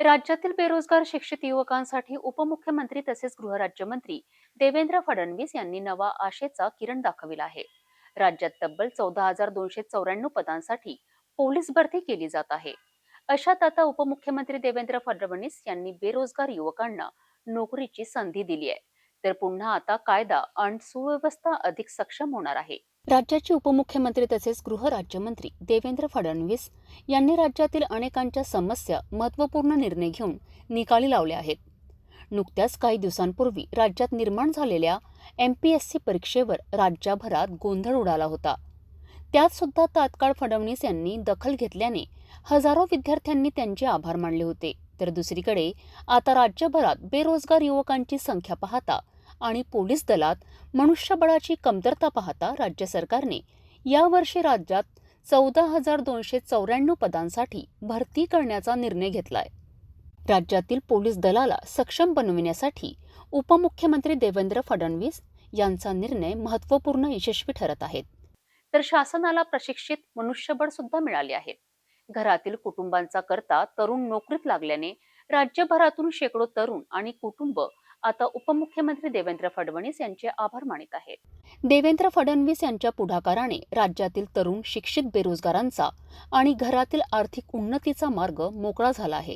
राज्यातील बेरोजगार शिक्षित युवकांसाठी उपमुख्यमंत्री तसेच गृहराज्यमंत्री देवेंद्र फडणवीस यांनी नवा आशेचा किरण दाखविला आहे. राज्यात तब्बल 14,294 पदांसाठी पोलीस भरती केली जात आहे. अशात आता उपमुख्यमंत्री देवेंद्र फडणवीस यांनी बेरोजगार युवकांना नोकरीची संधी दिली आहे. तर पुन्हा आता कायदा आणि सुव्यवस्था अधिक सक्षम होणार आहे. राज्याचे उपमुख्यमंत्री तसेच गृहराज्यमंत्री देवेंद्र फडणवीस यांनी राज्यातील अनेकांच्या समस्या महत्त्वपूर्ण निर्णय घेऊन निकाली लावले आहेत. नुकत्याच काही दिवसांपूर्वी राज्यात निर्माण झालेल्या MPSC परीक्षेवर राज्यभरात गोंधळ उडाला होता. त्यात सुद्धा तात्काळ फडणवीस यांनी दखल घेतल्याने हजारो विद्यार्थ्यांनी त्यांचे आभार मानले होते. तर दुसरीकडे आता राज्यभरात बेरोजगार युवकांची संख्या पाहता आणि पोलीस दलात मनुष्यबळाची कमतरता पाहता राज्य सरकारने यावर्षी राज्यात 14,294 पदांसाठी भरती करण्याचा निर्णय घेतलाय. राज्यातील पोलीस दलाला सक्षम बनविण्यासाठी उपमुख्यमंत्री देवेंद्र फडणवीस यांचा निर्णय महत्त्वपूर्ण यशस्वी ठरत आहे. तर शासनाला प्रशिक्षित मनुष्यबळ सुद्धा मिळाले आहे. घरातील कुटुंबांचा करता तरुण नोकरीत लागल्याने राज्यभरातून शेकडो तरुण आणि कुटुंब आता उपमुख्यमंत्री देवेंद्र फडणवीस यांचे आभार मानित आहेत. देवेंद्र फडणवीस यांच्या पुढाकाराने राज्यातील तरुण शिक्षित बेरोजगारांचा आणि घरातील आर्थिक उन्नतीचा मार्ग मोकळा झाला आहे.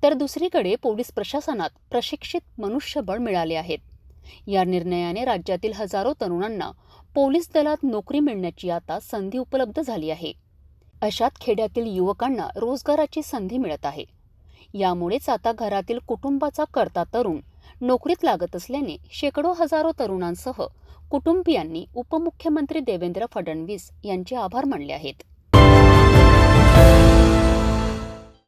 तर दुसरीकडे पोलीस प्रशासनात प्रशिक्षित मनुष्यबळ मिळाले आहेत. या निर्णयाने राज्यातील हजारो तरुणांना पोलीस दलात नोकरी मिळण्याची आता संधी उपलब्ध झाली आहे. अशात खेड्यातील युवकांना रोजगाराची संधी मिळत आहे. यामुळेच आता घरातील कुटुंबाचा करता तरुण नोकरीत लागत असल्याने शेकडो हजारो तरुणांसह कुटुंबियांनी उपमुख्यमंत्री देवेंद्र फडणवीस यांचे आभार मानले आहेत.